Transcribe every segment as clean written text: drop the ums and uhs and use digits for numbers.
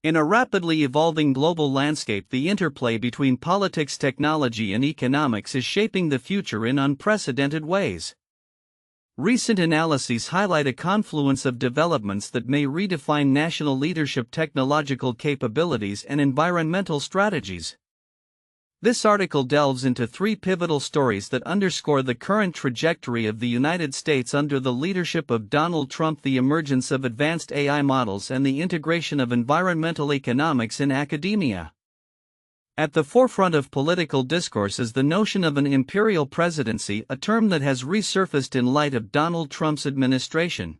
In a rapidly evolving global landscape, the interplay between politics, technology, and economics is shaping the future in unprecedented ways. Recent analyses highlight a confluence of developments that may redefine national leadership, technological capabilities, and environmental strategies. This article delves into three pivotal stories that underscore the current trajectory of the United States under the leadership of Donald Trump: the emergence of advanced AI models and the integration of environmental economics in academia. At the forefront of political discourse is the notion of an imperial presidency, a term that has resurfaced in light of Donald Trump's administration.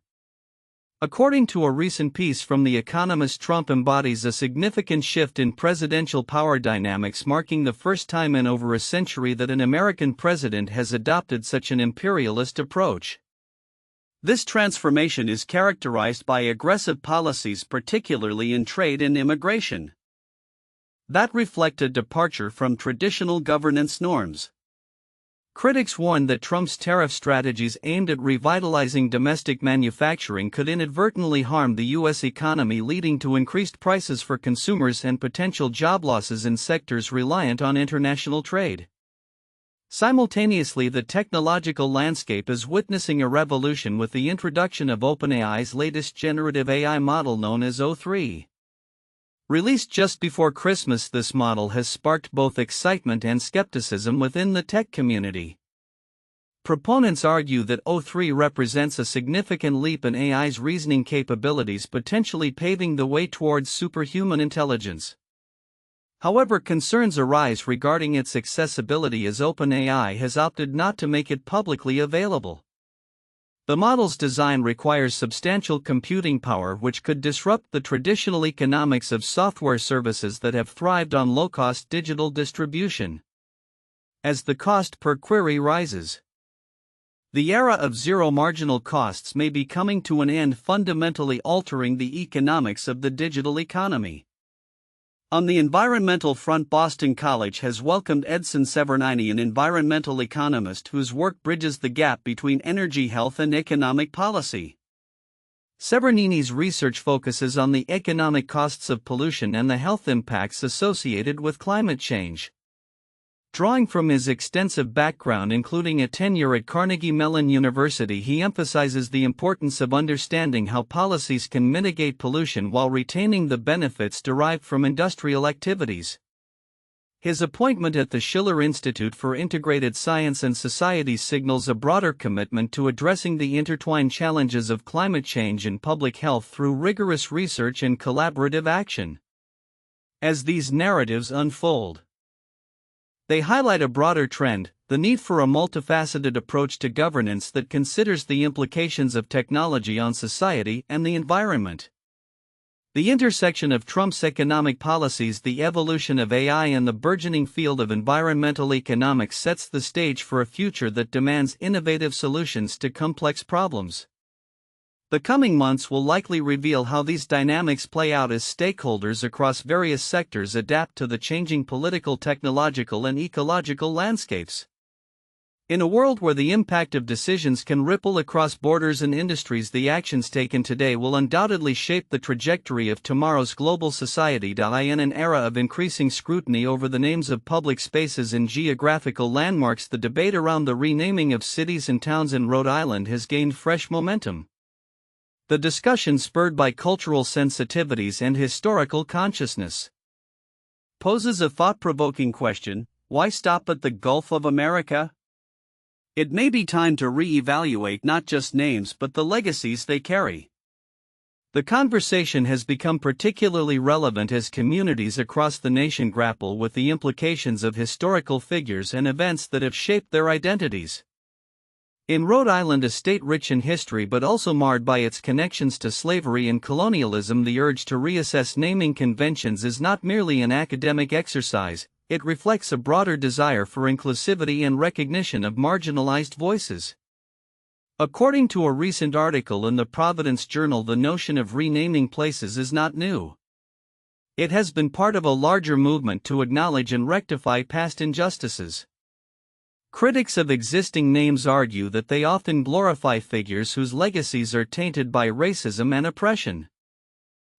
According to a recent piece from The Economist, Trump embodies a significant shift in presidential power dynamics, marking the first time in over a century that an American president has adopted such an imperialist approach. This transformation is characterized by aggressive policies, particularly in trade and immigration, that reflect a departure from traditional governance norms. Critics warn that Trump's tariff strategies aimed at revitalizing domestic manufacturing could inadvertently harm the U.S. economy, leading to increased prices for consumers and potential job losses in sectors reliant on international trade. Simultaneously, the technological landscape is witnessing a revolution with the introduction of OpenAI's latest generative AI model known as O3. Released just before Christmas, this model has sparked both excitement and skepticism within the tech community. Proponents argue that O3 represents a significant leap in AI's reasoning capabilities, potentially paving the way towards superhuman intelligence. However, concerns arise regarding its accessibility, as OpenAI has opted not to make it publicly available. The model's design requires substantial computing power, which could disrupt the traditional economics of software services that have thrived on low-cost digital distribution. As the cost per query rises, the era of zero marginal costs may be coming to an end, fundamentally altering the economics of the digital economy. On the environmental front, Boston College has welcomed Edson Severnini, an environmental economist whose work bridges the gap between energy, health, and economic policy. Severnini's research focuses on the economic costs of pollution and the health impacts associated with climate change. Drawing from his extensive background, including a tenure at Carnegie Mellon University, he emphasizes the importance of understanding how policies can mitigate pollution while retaining the benefits derived from industrial activities. His appointment at the Schiller Institute for Integrated Science and Society signals a broader commitment to addressing the intertwined challenges of climate change and public health through rigorous research and collaborative action. As these narratives unfold, they highlight a broader trend: the need for a multifaceted approach to governance that considers the implications of technology on society and the environment. The intersection of Trump's economic policies, the evolution of AI, and the burgeoning field of environmental economics sets the stage for a future that demands innovative solutions to complex problems. The coming months will likely reveal how these dynamics play out as stakeholders across various sectors adapt to the changing political, technological, and ecological landscapes. In a world where the impact of decisions can ripple across borders and industries, the actions taken today will undoubtedly shape the trajectory of tomorrow's global society. In an era of increasing scrutiny over the names of public spaces and geographical landmarks, the debate around the renaming of cities and towns in Rhode Island has gained fresh momentum. The discussion, spurred by cultural sensitivities and historical consciousness, poses a thought-provoking question: why stop at the Gulf of America? It may be time to re-evaluate not just names but the legacies they carry. The conversation has become particularly relevant as communities across the nation grapple with the implications of historical figures and events that have shaped their identities. In Rhode Island, a state rich in history but also marred by its connections to slavery and colonialism, the urge to reassess naming conventions is not merely an academic exercise, it reflects a broader desire for inclusivity and recognition of marginalized voices. According to a recent article in the Providence Journal, the notion of renaming places is not new. It has been part of a larger movement to acknowledge and rectify past injustices. Critics of existing names argue that they often glorify figures whose legacies are tainted by racism and oppression.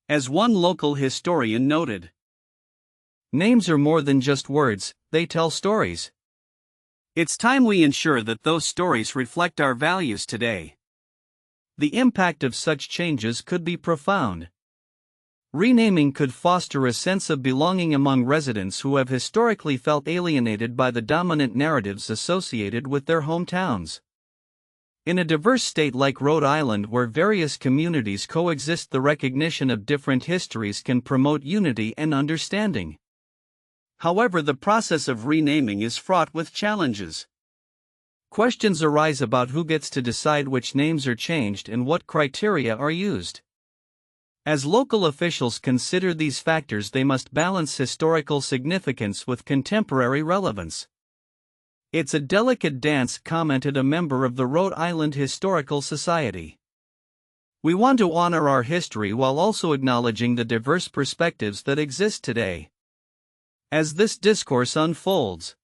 As one local historian noted, names are more than just words, they tell stories. It's time we ensure that those stories reflect our values today. The impact of such changes could be profound. Renaming could foster a sense of belonging among residents who have historically felt alienated by the dominant narratives associated with their hometowns. In a diverse state like Rhode Island, where various communities coexist, the recognition of different histories can promote unity and understanding. However, the process of renaming is fraught with challenges. Questions arise about who gets to decide which names are changed and what criteria are used. As local officials consider these factors, they must balance historical significance with contemporary relevance. It's a delicate dance, commented a member of the Rhode Island Historical Society. We want to honor our history while also acknowledging the diverse perspectives that exist today. As this discourse unfolds,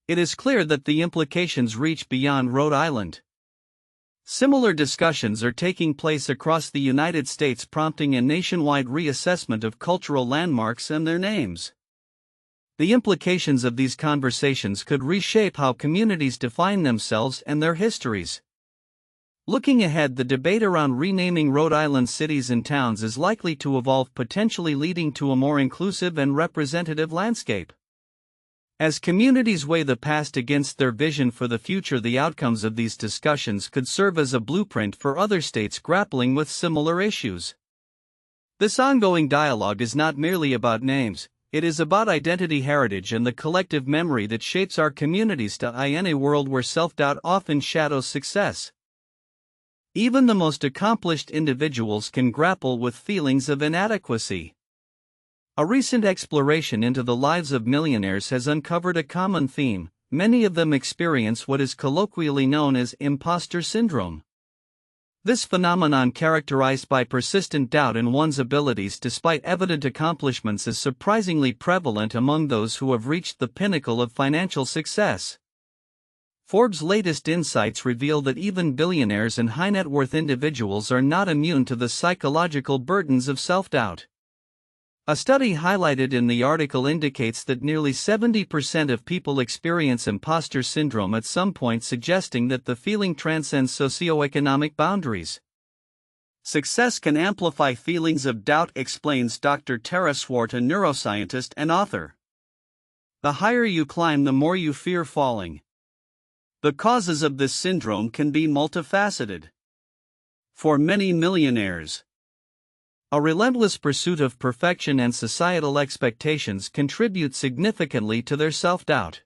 it is clear that the implications reach beyond Rhode Island. Similar discussions are taking place across the United States, prompting a nationwide reassessment of cultural landmarks and their names. The implications of these conversations could reshape how communities define themselves and their histories. Looking ahead, the debate around renaming Rhode Island cities and towns is likely to evolve, potentially leading to a more inclusive and representative landscape. As communities weigh the past against their vision for the future, the outcomes of these discussions could serve as a blueprint for other states grappling with similar issues. This ongoing dialogue is not merely about names, it is about identity, heritage, and the collective memory that shapes our communities in a world where self-doubt often shadows success. Even the most accomplished individuals can grapple with feelings of inadequacy. A recent exploration into the lives of millionaires has uncovered a common theme: many of them experience what is colloquially known as imposter syndrome. This phenomenon, characterized by persistent doubt in one's abilities despite evident accomplishments, is surprisingly prevalent among those who have reached the pinnacle of financial success. Forbes' latest insights reveal that even billionaires and high-net-worth individuals are not immune to the psychological burdens of self-doubt. A study highlighted in the article indicates that nearly 70% of people experience imposter syndrome at some point, suggesting that the feeling transcends socioeconomic boundaries. Success can amplify feelings of doubt, explains Dr. Tara Swart, a neuroscientist and author. The higher you climb, the more you fear falling. The causes of this syndrome can be multifaceted. For many millionaires, a relentless pursuit of perfection and societal expectations contribute significantly to their self-doubt.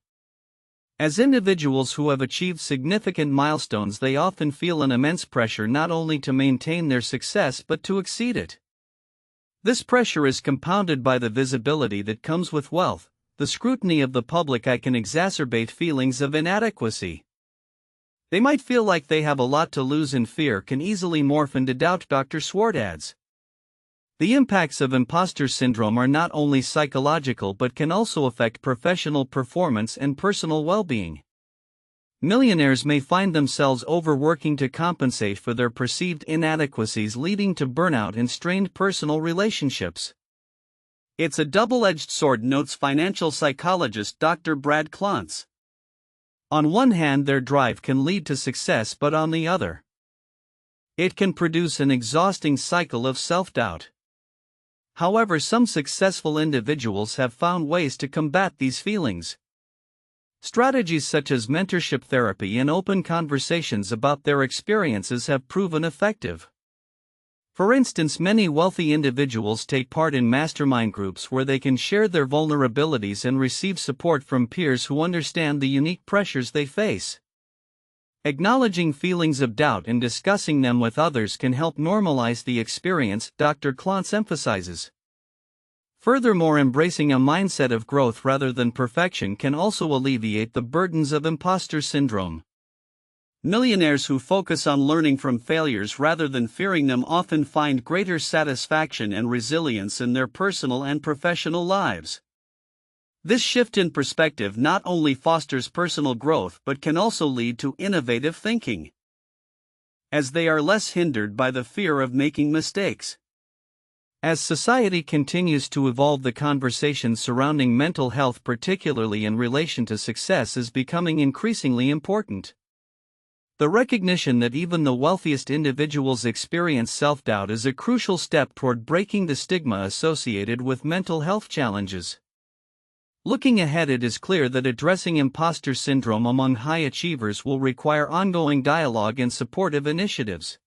As individuals who have achieved significant milestones, they often feel an immense pressure not only to maintain their success but to exceed it. This pressure is compounded by the visibility that comes with wealth. The scrutiny of the public can exacerbate feelings of inadequacy. They might feel like they have a lot to lose, and fear can easily morph into doubt, Dr. Swart adds. The impacts of imposter syndrome are not only psychological but can also affect professional performance and personal well-being. Millionaires may find themselves overworking to compensate for their perceived inadequacies, leading to burnout and strained personal relationships. It's a double-edged sword, notes financial psychologist Dr. Brad Klontz. On one hand, their drive can lead to success, but on the other, it can produce an exhausting cycle of self-doubt. However, some successful individuals have found ways to combat these feelings. Strategies such as mentorship therapy and open conversations about their experiences have proven effective. For instance, many wealthy individuals take part in mastermind groups where they can share their vulnerabilities and receive support from peers who understand the unique pressures they face. Acknowledging feelings of doubt and discussing them with others can help normalize the experience, Dr. Klontz emphasizes. Furthermore, embracing a mindset of growth rather than perfection can also alleviate the burdens of imposter syndrome. Millionaires who focus on learning from failures rather than fearing them often find greater satisfaction and resilience in their personal and professional lives. This shift in perspective not only fosters personal growth but can also lead to innovative thinking, as they are less hindered by the fear of making mistakes. As society continues to evolve, the conversation surrounding mental health, particularly in relation to success, is becoming increasingly important. The recognition that even the wealthiest individuals experience self-doubt is a crucial step toward breaking the stigma associated with mental health challenges. Looking ahead, it is clear that addressing imposter syndrome among high achievers will require ongoing dialogue and supportive initiatives.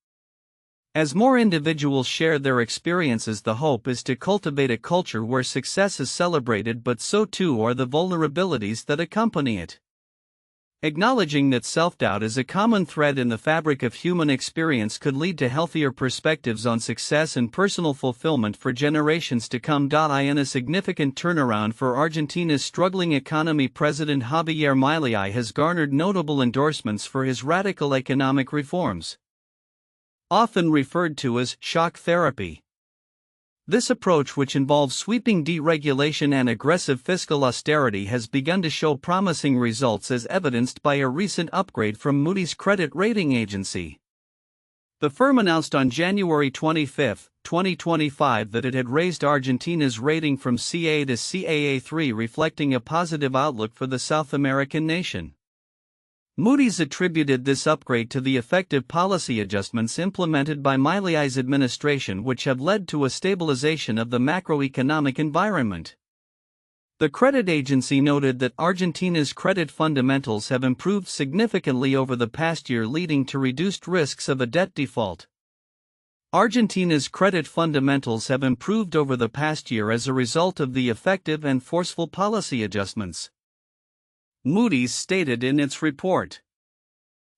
As more individuals share their experiences, the hope is to cultivate a culture where success is celebrated, but so too are the vulnerabilities that accompany it. Acknowledging that self-doubt is a common thread in the fabric of human experience could lead to healthier perspectives on success and personal fulfillment for generations to come. In a significant turnaround for Argentina's struggling economy, President Javier Milei has garnered notable endorsements for his radical economic reforms, often referred to as shock therapy. This approach, which involves sweeping deregulation and aggressive fiscal austerity, has begun to show promising results, as evidenced by a recent upgrade from Moody's credit rating agency. The firm announced on January 25, 2025 that it had raised Argentina's rating from CA to Caa3, reflecting a positive outlook for the South American nation. Moody's attributed this upgrade to the effective policy adjustments implemented by Milei's administration, which have led to a stabilization of the macroeconomic environment. The credit agency noted that Argentina's credit fundamentals have improved significantly over the past year, leading to reduced risks of a debt default. Argentina's credit fundamentals have improved over the past year as a result of the effective and forceful policy adjustments, Moody's stated in its report.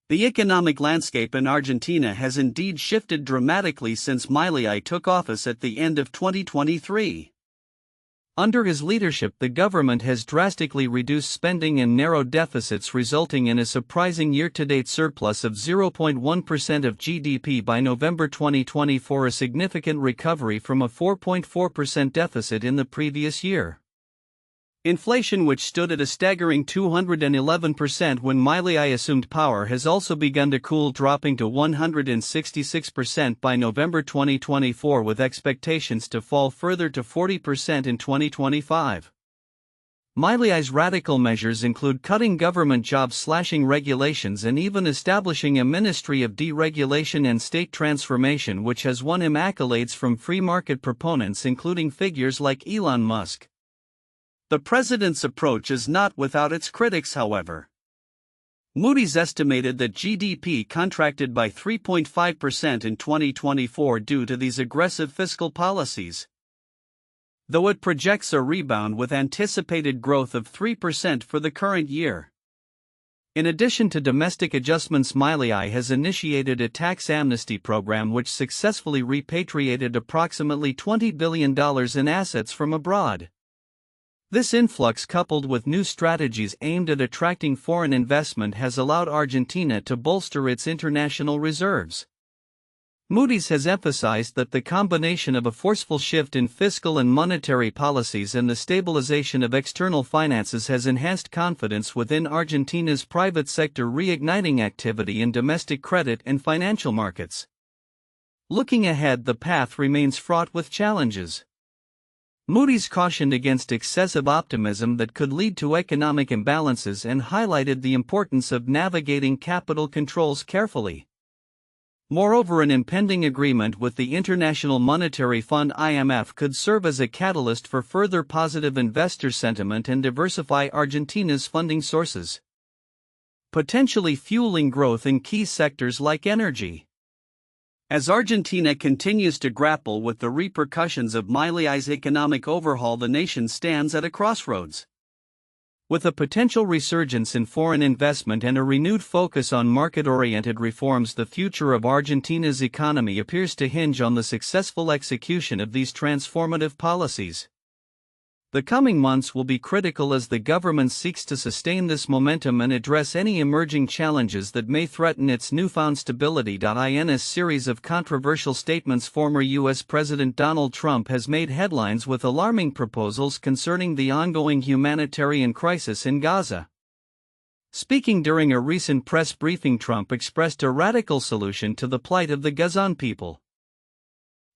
The economic landscape in Argentina has indeed shifted dramatically since Milei took office at the end of 2023. Under his leadership, the government has drastically reduced spending and narrowed deficits, resulting in a surprising year-to-date surplus of 0.1% of GDP by November 2024, a significant recovery from a 4.4% deficit in the previous year. Inflation, which stood at a staggering 211% when Milei assumed power, has also begun to cool, dropping to 166% by November 2024, with expectations to fall further to 40% in 2025. Milei's radical measures include cutting government jobs, slashing regulations, and even establishing a Ministry of Deregulation and State Transformation, which has won him accolades from free market proponents, including figures like Elon Musk. The president's approach is not without its critics, however. Moody's estimated that GDP contracted by 3.5% in 2024 due to these aggressive fiscal policies, though it projects a rebound with anticipated growth of 3% for the current year. In addition to domestic adjustments, Milei has initiated a tax amnesty program which successfully repatriated approximately $20 billion in assets from abroad. This influx, coupled with new strategies aimed at attracting foreign investment, has allowed Argentina to bolster its international reserves. Moody's has emphasized that the combination of a forceful shift in fiscal and monetary policies and the stabilization of external finances has enhanced confidence within Argentina's private sector, reigniting activity in domestic credit and financial markets. Looking ahead, the path remains fraught with challenges. Moody's cautioned against excessive optimism that could lead to economic imbalances and highlighted the importance of navigating capital controls carefully. Moreover, an impending agreement with the International Monetary Fund (IMF) could serve as a catalyst for further positive investor sentiment and diversify Argentina's funding sources, potentially fueling growth in key sectors like energy. As Argentina continues to grapple with the repercussions of Milei's economic overhaul, the nation stands at a crossroads. With a potential resurgence in foreign investment and a renewed focus on market-oriented reforms, the future of Argentina's economy appears to hinge on the successful execution of these transformative policies. The coming months will be critical as the government seeks to sustain this momentum and address any emerging challenges that may threaten its newfound stability. In a series of controversial statements, former U.S. President Donald Trump has made headlines with alarming proposals concerning the ongoing humanitarian crisis in Gaza. Speaking during a recent press briefing, Trump expressed a radical solution to the plight of the Gazan people.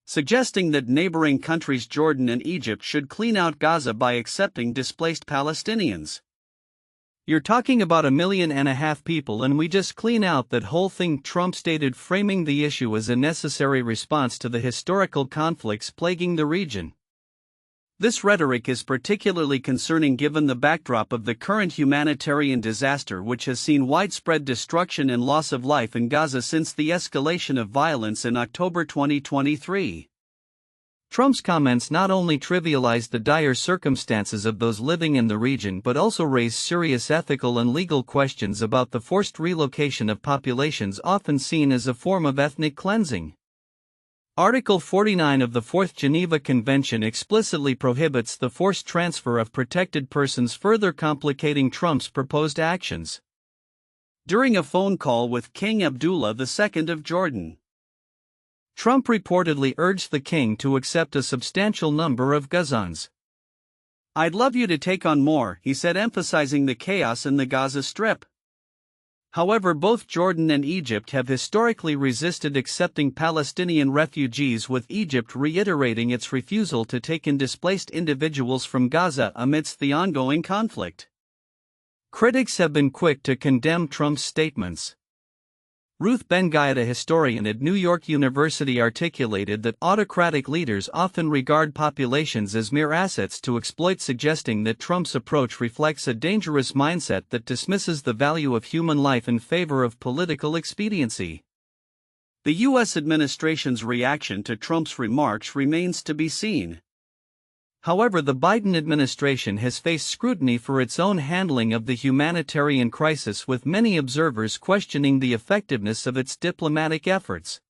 suggesting that neighboring countries Jordan and Egypt should clean out Gaza by accepting displaced Palestinians. You're talking about 1.5 million people and we just clean out that whole thing, Trump stated, framing the issue as a necessary response to the historical conflicts plaguing the region. This rhetoric is particularly concerning given the backdrop of the current humanitarian disaster, which has seen widespread destruction and loss of life in Gaza since the escalation of violence in October 2023. Trump's comments not only trivialized the dire circumstances of those living in the region but also raised serious ethical and legal questions about the forced relocation of populations often seen as a form of ethnic cleansing. Article 49 of the Fourth Geneva Convention explicitly prohibits the forced transfer of protected persons, further complicating Trump's proposed actions. During a phone call with King Abdullah II of Jordan, Trump reportedly urged the king to accept a substantial number of Gazans. "I'd love you to take on more," he said, emphasizing the chaos in the Gaza Strip. However, both Jordan and Egypt have historically resisted accepting Palestinian refugees, with Egypt reiterating its refusal to take in displaced individuals from Gaza amidst the ongoing conflict. Critics have been quick to condemn Trump's statements. Ruth Ben-Ghiat, a historian at New York University, articulated that autocratic leaders often regard populations as mere assets to exploit, suggesting that Trump's approach reflects a dangerous mindset that dismisses the value of human life in favor of political expediency. The U.S. administration's reaction to Trump's remarks remains to be seen. However, the Biden administration has faced scrutiny for its own handling of the humanitarian crisis, with many observers questioning the effectiveness of its diplomatic efforts.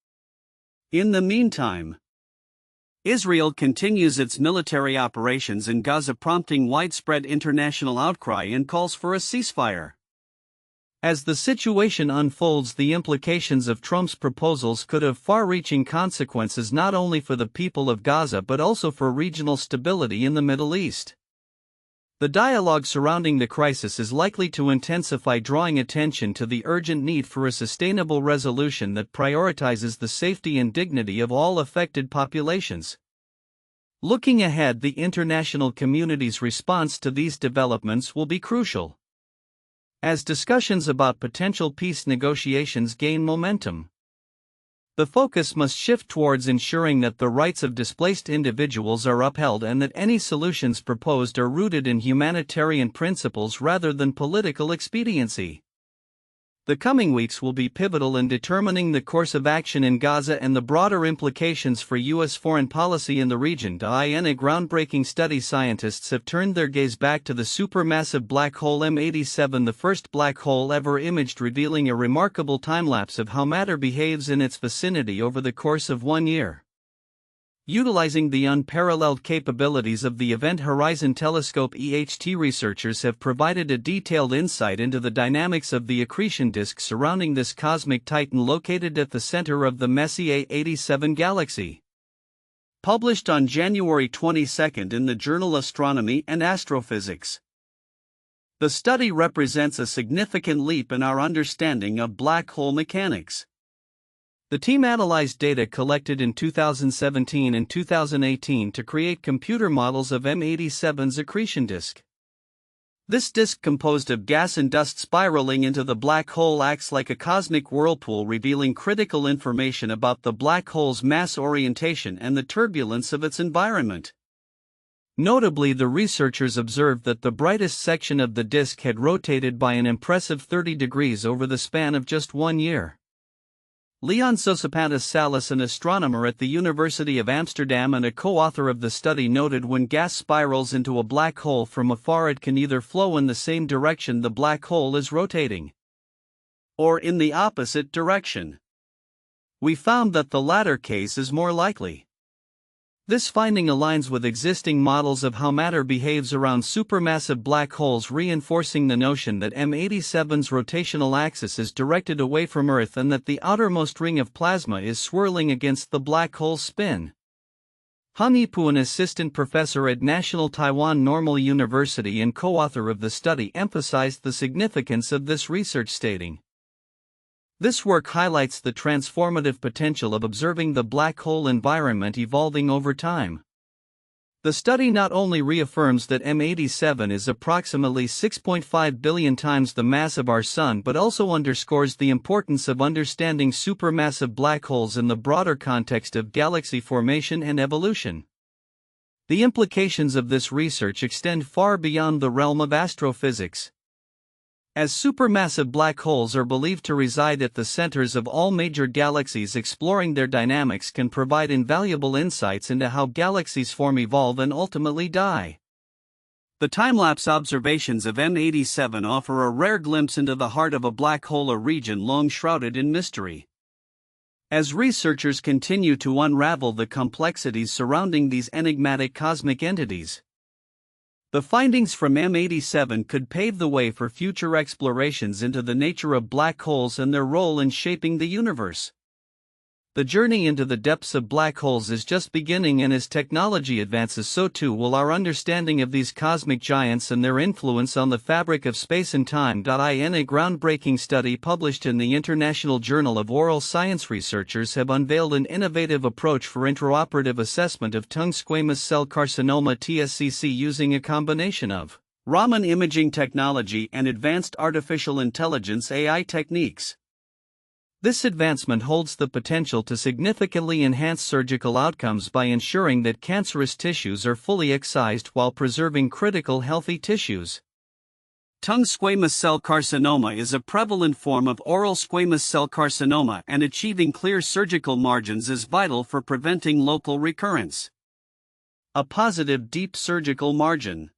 In the meantime, Israel continues its military operations in Gaza, prompting widespread international outcry and calls for a ceasefire. As the situation unfolds, the implications of Trump's proposals could have far-reaching consequences not only for the people of Gaza but also for regional stability in the Middle East. The dialogue surrounding the crisis is likely to intensify, drawing attention to the urgent need for a sustainable resolution that prioritizes the safety and dignity of all affected populations. Looking ahead, the international community's response to these developments will be crucial. As discussions about potential peace negotiations gain momentum, the focus must shift towards ensuring that the rights of displaced individuals are upheld and that any solutions proposed are rooted in humanitarian principles rather than political expediency. The coming weeks will be pivotal in determining the course of action in Gaza and the broader implications for U.S. foreign policy in the region. In a groundbreaking study, scientists have turned their gaze back to the supermassive black hole M87, the first black hole ever imaged, revealing a remarkable time-lapse of how matter behaves in its vicinity over the course of 1 year. Utilizing the unparalleled capabilities of the Event Horizon Telescope, EHT researchers have provided a detailed insight into the dynamics of the accretion disk surrounding this cosmic titan located at the center of the Messier 87 galaxy. Published on January 22 in the journal Astronomy and Astrophysics. The study represents a significant leap in our understanding of black hole mechanics. The team analyzed data collected in 2017 and 2018 to create computer models of M87's accretion disk. This disk, composed of gas and dust spiraling into the black hole, acts like a cosmic whirlpool, revealing critical information about the black hole's mass orientation and the turbulence of its environment. Notably, the researchers observed that the brightest section of the disk had rotated by an impressive 30 degrees over the span of just 1 year. Leon Sosapantas Salas, an astronomer at the University of Amsterdam and a co-author of the study, noted when gas spirals into a black hole from afar, it can either flow in the same direction the black hole is rotating, or in the opposite direction. We found that the latter case is more likely. This finding aligns with existing models of how matter behaves around supermassive black holes, reinforcing the notion that M87's rotational axis is directed away from Earth and that the outermost ring of plasma is swirling against the black hole's spin. Han Yipu, an assistant professor at National Taiwan Normal University and co-author of the study, emphasized the significance of this research, stating, This work highlights the transformative potential of observing the black hole environment evolving over time. The study not only reaffirms that M87 is approximately 6.5 billion times the mass of our Sun but also underscores the importance of understanding supermassive black holes in the broader context of galaxy formation and evolution. The implications of this research extend far beyond the realm of astrophysics. As supermassive black holes are believed to reside at the centers of all major galaxies, exploring their dynamics can provide invaluable insights into how galaxies form, evolve, and ultimately die. The time-lapse observations of M87 offer a rare glimpse into the heart of a black hole, a region long shrouded in mystery. As researchers continue to unravel the complexities surrounding these enigmatic cosmic entities, the findings from M87 could pave the way for future explorations into the nature of black holes and their role in shaping the universe. The journey into the depths of black holes is just beginning, and as technology advances, so too will our understanding of these cosmic giants and their influence on the fabric of space and time. In a groundbreaking study published in the International Journal of Oral Science, researchers have unveiled an innovative approach for intraoperative assessment of tongue squamous cell carcinoma (TSCC) using a combination of Raman imaging technology and advanced artificial intelligence (AI) techniques. This advancement holds the potential to significantly enhance surgical outcomes by ensuring that cancerous tissues are fully excised while preserving critical healthy tissues. Tongue squamous cell carcinoma is a prevalent form of oral squamous cell carcinoma, and achieving clear surgical margins is vital for preventing local recurrence. A positive deep surgical margin,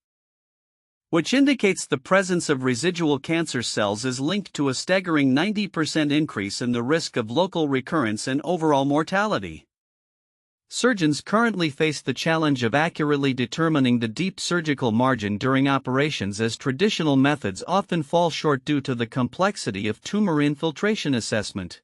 which indicates the presence of residual cancer cells, is linked to a staggering 90% increase in the risk of local recurrence and overall mortality. Surgeons currently face the challenge of accurately determining the deep surgical margin during operations, as traditional methods often fall short due to the complexity of tumor infiltration assessment.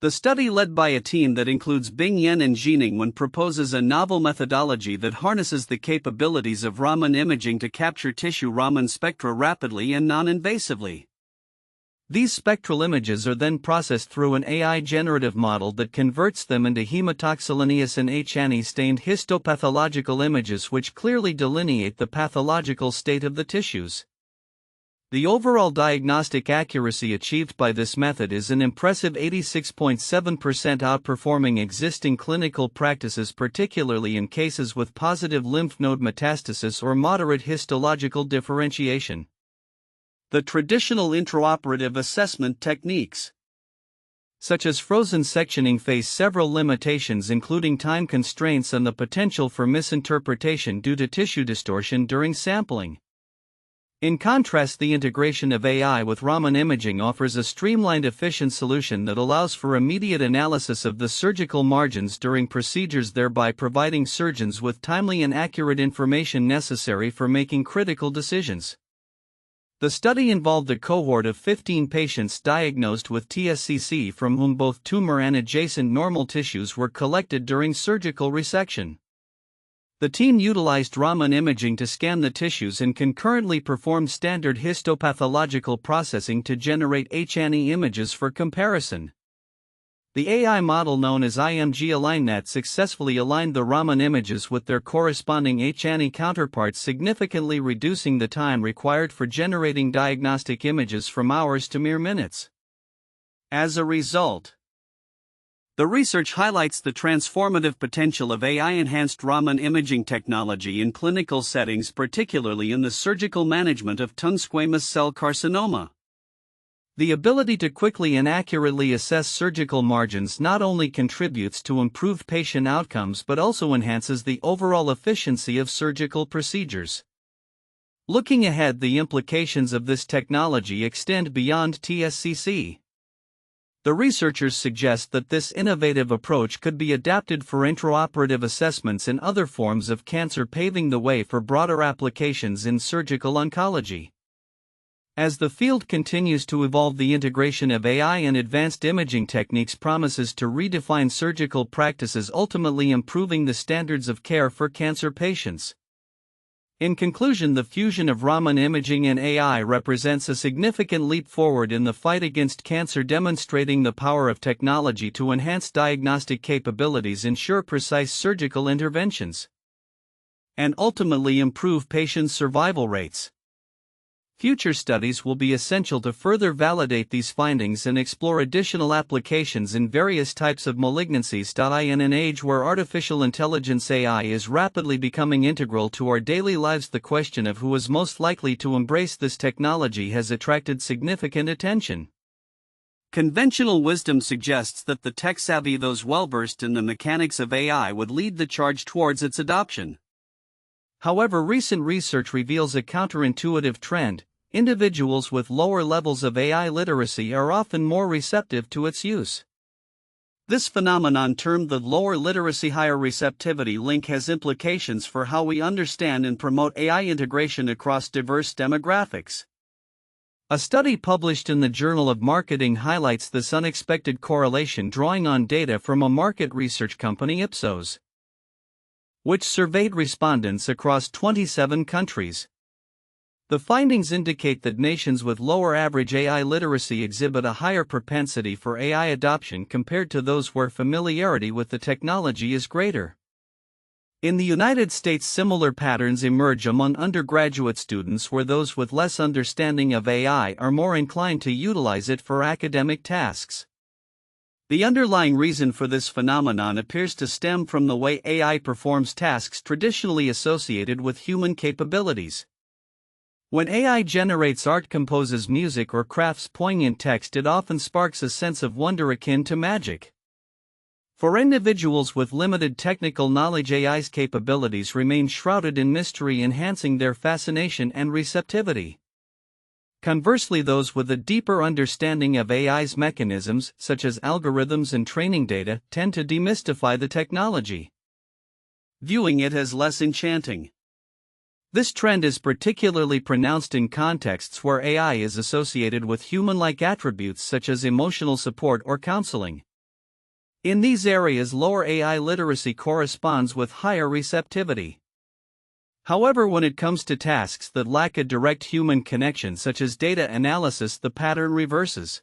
The study, led by a team that includes Bing Yen and Jining Wen, proposes a novel methodology that harnesses the capabilities of Raman imaging to capture tissue Raman spectra rapidly and non-invasively. These spectral images are then processed through an AI generative model that converts them into hematoxylineous and H&E stained histopathological images, which clearly delineate the pathological state of the tissues. The overall diagnostic accuracy achieved by this method is an impressive 86.7%, outperforming existing clinical practices, particularly in cases with positive lymph node metastasis or moderate histological differentiation. The traditional intraoperative assessment techniques, such as frozen sectioning, face several limitations, including time constraints and the potential for misinterpretation due to tissue distortion during sampling. In contrast, the integration of AI with Raman imaging offers a streamlined, efficient solution that allows for immediate analysis of the surgical margins during procedures, thereby providing surgeons with timely and accurate information necessary for making critical decisions. The study involved a cohort of 15 patients diagnosed with TSCC, from whom both tumor and adjacent normal tissues were collected during surgical resection. The team utilized Raman imaging to scan the tissues and concurrently performed standard histopathological processing to generate H&E images for comparison. The AI model, known as IMG AlignNet, successfully aligned the Raman images with their corresponding H&E counterparts, significantly reducing the time required for generating diagnostic images from hours to mere minutes. As a result, the research highlights the transformative potential of AI-enhanced Raman imaging technology in clinical settings, particularly in the surgical management of tongue squamous cell carcinoma. The ability to quickly and accurately assess surgical margins not only contributes to improved patient outcomes but also enhances the overall efficiency of surgical procedures. Looking ahead, the implications of this technology extend beyond TSCC. The researchers suggest that this innovative approach could be adapted for intraoperative assessments in other forms of cancer, paving the way for broader applications in surgical oncology. As the field continues to evolve, the integration of AI and advanced imaging techniques promises to redefine surgical practices, ultimately improving the standards of care for cancer patients. In conclusion, the fusion of Raman imaging and AI represents a significant leap forward in the fight against cancer, demonstrating the power of technology to enhance diagnostic capabilities, ensure precise surgical interventions, and ultimately improve patients' survival rates. Future studies will be essential to further validate these findings and explore additional applications in various types of malignancies. In an age where artificial intelligence (AI) is rapidly becoming integral to our daily lives, the question of who is most likely to embrace this technology has attracted significant attention. Conventional wisdom suggests that the tech-savvy, those well-versed in the mechanics of AI, would lead the charge towards its adoption. However, recent research reveals a counterintuitive trend. Individuals with lower levels of AI literacy are often more receptive to its use. This phenomenon, termed the lower literacy-higher receptivity link, has implications for how we understand and promote AI integration across diverse demographics. A study published in the Journal of Marketing highlights this unexpected correlation, drawing on data from a market research company, Ipsos, which surveyed respondents across 27 countries. The findings indicate that nations with lower average AI literacy exhibit a higher propensity for AI adoption compared to those where familiarity with the technology is greater. In the United States, similar patterns emerge among undergraduate students, where those with less understanding of AI are more inclined to utilize it for academic tasks. The underlying reason for this phenomenon appears to stem from the way AI performs tasks traditionally associated with human capabilities. When AI generates art, composes music, or crafts poignant text, it often sparks a sense of wonder akin to magic. For individuals with limited technical knowledge, AI's capabilities remain shrouded in mystery, enhancing their fascination and receptivity. Conversely, those with a deeper understanding of AI's mechanisms, such as algorithms and training data, tend to demystify the technology, viewing it as less enchanting. This trend is particularly pronounced in contexts where AI is associated with human-like attributes such as emotional support or counseling. In these areas, lower AI literacy corresponds with higher receptivity. However, when it comes to tasks that lack a direct human connection, such as data analysis, the pattern reverses.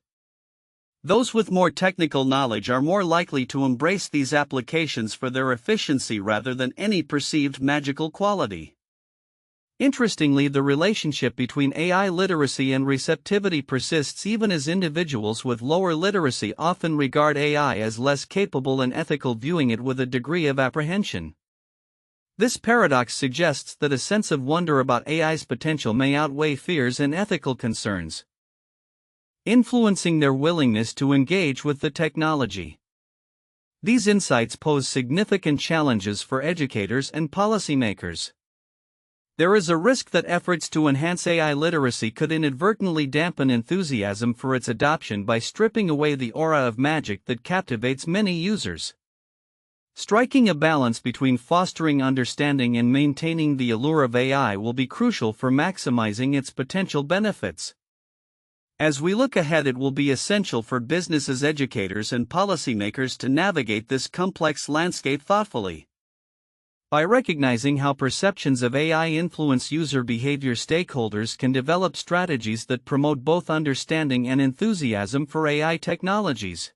Those with more technical knowledge are more likely to embrace these applications for their efficiency rather than any perceived magical quality. Interestingly, the relationship between AI literacy and receptivity persists even as individuals with lower literacy often regard AI as less capable and ethical, viewing it with a degree of apprehension. This paradox suggests that a sense of wonder about AI's potential may outweigh fears and ethical concerns, influencing their willingness to engage with the technology. These insights pose significant challenges for educators and policymakers. There is a risk that efforts to enhance AI literacy could inadvertently dampen enthusiasm for its adoption by stripping away the aura of magic that captivates many users. Striking a balance between fostering understanding and maintaining the allure of AI will be crucial for maximizing its potential benefits. As we look ahead, it will be essential for businesses, educators, and policymakers to navigate this complex landscape thoughtfully. By recognizing how perceptions of AI influence user behavior, stakeholders can develop strategies that promote both understanding and enthusiasm for AI technologies.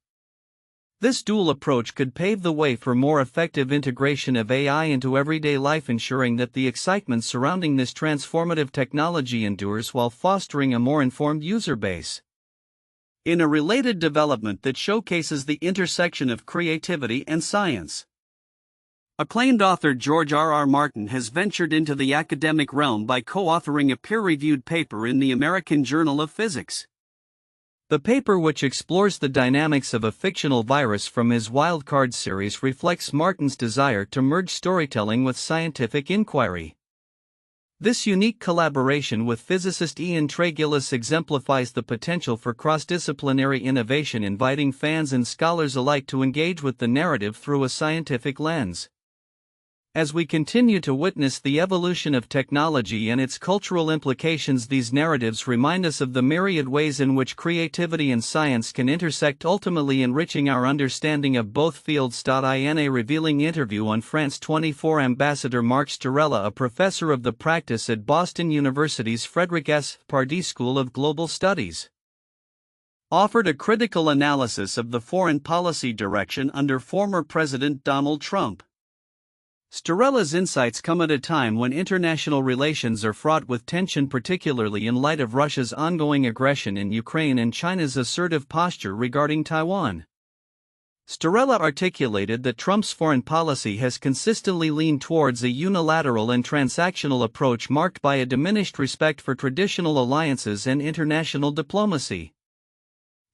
This dual approach could pave the way for more effective integration of AI into everyday life, ensuring that the excitement surrounding this transformative technology endures while fostering a more informed user base. In a related development that showcases the intersection of creativity and science, acclaimed author George R. Martin has ventured into the academic realm by co-authoring a peer-reviewed paper in the American Journal of Physics. The paper, which explores the dynamics of a fictional virus from his Wildcard series, reflects Martin's desire to merge storytelling with scientific inquiry. This unique collaboration with physicist Ian Tregillis exemplifies the potential for cross-disciplinary innovation, inviting fans and scholars alike to engage with the narrative through a scientific lens. As we continue to witness the evolution of technology and its cultural implications, these narratives remind us of the myriad ways in which creativity and science can intersect, ultimately enriching our understanding of both fields. In a revealing interview on France 24, Ambassador Marc Storella, a professor of the practice at Boston University's Frederick S. Pardee School of Global Studies, offered a critical analysis of the foreign policy direction under former President Donald Trump. Storella's insights come at a time when international relations are fraught with tension, particularly in light of Russia's ongoing aggression in Ukraine and China's assertive posture regarding Taiwan. Storella articulated that Trump's foreign policy has consistently leaned towards a unilateral and transactional approach marked by a diminished respect for traditional alliances and international diplomacy.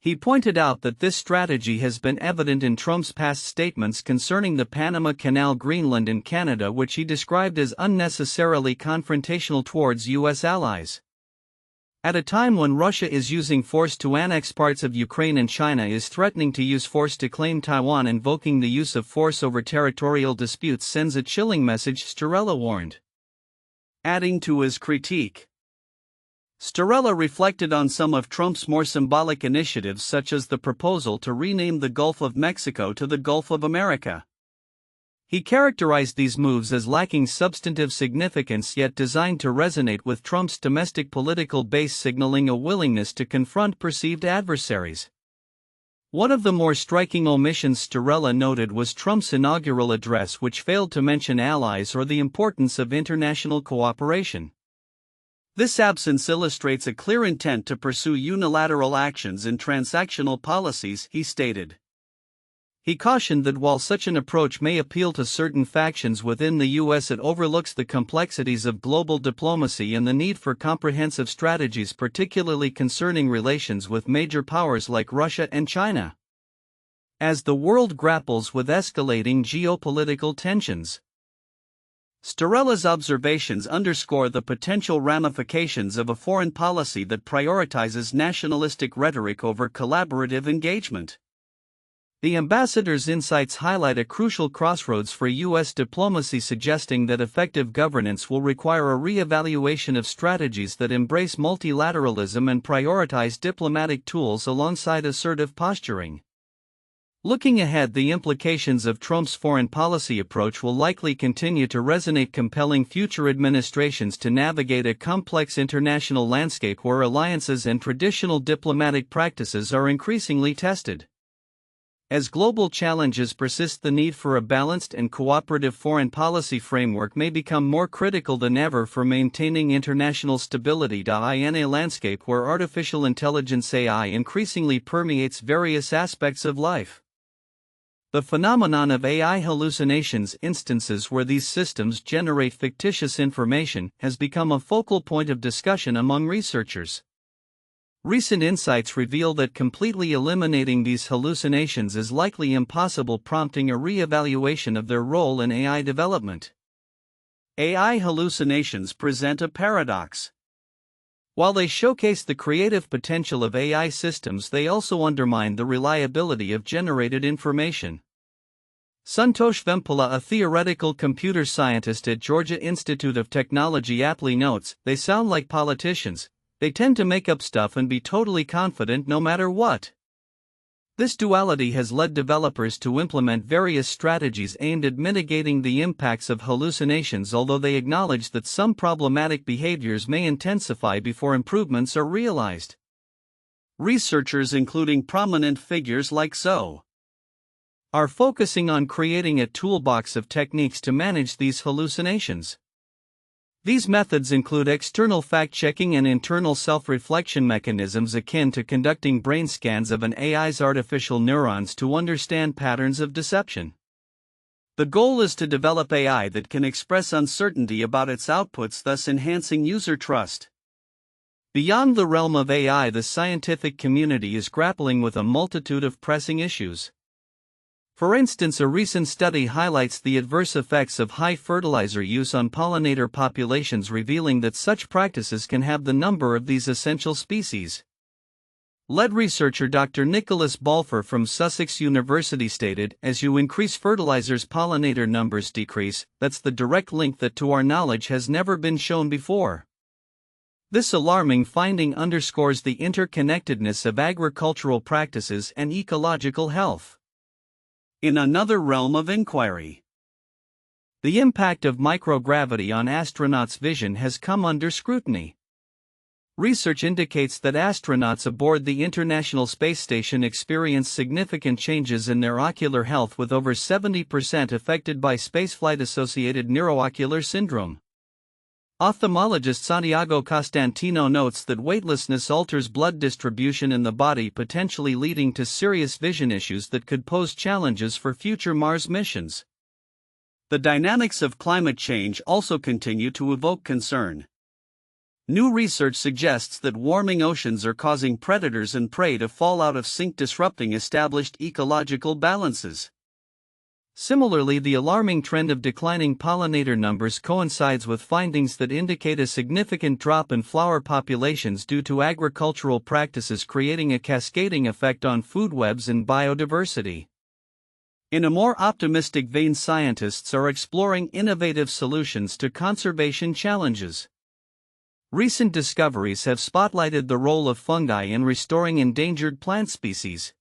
He pointed out that this strategy has been evident in Trump's past statements concerning the Panama Canal, Greenland, and Canada, which he described as unnecessarily confrontational towards U.S. allies. At a time when Russia is using force to annex parts of Ukraine and China is threatening to use force to claim Taiwan, invoking the use of force over territorial disputes sends a chilling message, Storella warned. Adding to his critique, Storella reflected on some of Trump's more symbolic initiatives, such as the proposal to rename the Gulf of Mexico to the Gulf of America. He characterized these moves as lacking substantive significance yet designed to resonate with Trump's domestic political base, signaling a willingness to confront perceived adversaries. One of the more striking omissions, Storella noted, was Trump's inaugural address, which failed to mention allies or the importance of international cooperation. This absence illustrates a clear intent to pursue unilateral actions in transactional policies, he stated. He cautioned that while such an approach may appeal to certain factions within the U.S., it overlooks the complexities of global diplomacy and the need for comprehensive strategies, particularly concerning relations with major powers like Russia and China. As the world grapples with escalating geopolitical tensions, Storella's observations underscore the potential ramifications of a foreign policy that prioritizes nationalistic rhetoric over collaborative engagement. The ambassador's insights highlight a crucial crossroads for U.S. diplomacy, suggesting that effective governance will require a re-evaluation of strategies that embrace multilateralism and prioritize diplomatic tools alongside assertive posturing. Looking ahead, the implications of Trump's foreign policy approach will likely continue to resonate, compelling future administrations to navigate a complex international landscape where alliances and traditional diplomatic practices are increasingly tested. As global challenges persist, the need for a balanced and cooperative foreign policy framework may become more critical than ever for maintaining international stability. In a landscape where artificial intelligence (AI) increasingly permeates various aspects of life, the phenomenon of AI hallucinations, instances where these systems generate fictitious information, has become a focal point of discussion among researchers. Recent insights reveal that completely eliminating these hallucinations is likely impossible, prompting a re-evaluation of their role in AI development. AI hallucinations present a paradox. While they showcase the creative potential of AI systems, they also undermine the reliability of generated information. Santosh Vempala, a theoretical computer scientist at Georgia Institute of Technology, aptly notes, "They sound like politicians. They tend to make up stuff and be totally confident no matter what." This duality has led developers to implement various strategies aimed at mitigating the impacts of hallucinations, although they acknowledge that some problematic behaviors may intensify before improvements are realized. Researchers, including prominent figures like Zhou, are focusing on creating a toolbox of techniques to manage these hallucinations. These methods include external fact-checking and internal self-reflection mechanisms akin to conducting brain scans of an AI's artificial neurons to understand patterns of deception. The goal is to develop AI that can express uncertainty about its outputs, thus enhancing user trust. Beyond the realm of AI, the scientific community is grappling with a multitude of pressing issues. For instance, a recent study highlights the adverse effects of high fertilizer use on pollinator populations, revealing that such practices can have the number of these essential species Lead researcher Dr. Nicholas Balfour from Sussex University stated, as you increase fertilizers, pollinator numbers decrease. That's the direct link that to our knowledge has never been shown before. This alarming finding underscores the interconnectedness of agricultural practices and ecological health. In another realm of inquiry, the impact of microgravity on astronauts' vision has come under scrutiny. Research indicates that astronauts aboard the International Space Station experience significant changes in their ocular health, with over 70% affected by spaceflight-associated neuroocular syndrome. Ophthalmologist Santiago Costantino notes that weightlessness alters blood distribution in the body, potentially leading to serious vision issues that could pose challenges for future Mars missions. The dynamics of climate change also continue to evoke concern. New research suggests that warming oceans are causing predators and prey to fall out of sync, disrupting established ecological balances. Similarly, the alarming trend of declining pollinator numbers coincides with findings that indicate a significant drop in flower populations due to agricultural practices, creating a cascading effect on food webs and biodiversity. In a more optimistic vein, scientists are exploring innovative solutions to conservation challenges. Recent discoveries have spotlighted the role of fungi in restoring endangered plant species,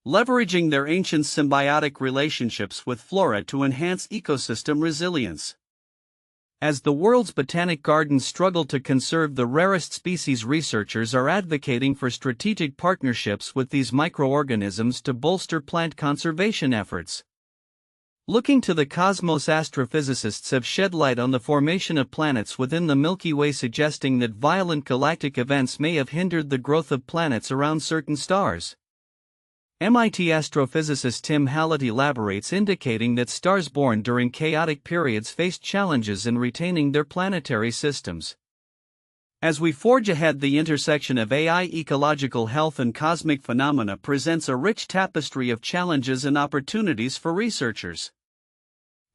leveraging their ancient symbiotic relationships with flora to enhance ecosystem resilience. As the world's botanic gardens struggle to conserve the rarest species, researchers are advocating for strategic partnerships with these microorganisms to bolster plant conservation efforts. Looking to the cosmos, astrophysicists have shed light on the formation of planets within the Milky Way, suggesting that violent galactic events may have hindered the growth of planets around certain stars. MIT astrophysicist Tim Hallett elaborates, indicating that stars born during chaotic periods faced challenges in retaining their planetary systems. As we forge ahead, the intersection of AI, ecological health, and cosmic phenomena presents a rich tapestry of challenges and opportunities for researchers.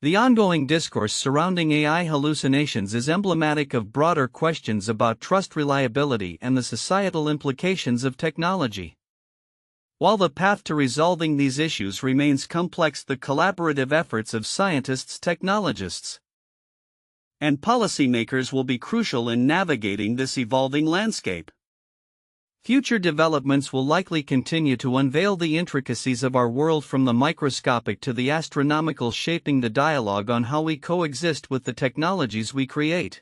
The ongoing discourse surrounding AI hallucinations is emblematic of broader questions about trust, reliability, and the societal implications of technology. While the path to resolving these issues remains complex, the collaborative efforts of scientists, technologists, and policymakers will be crucial in navigating this evolving landscape. Future developments will likely continue to unveil the intricacies of our world, from the microscopic to the astronomical, shaping the dialogue on how we coexist with the technologies we create.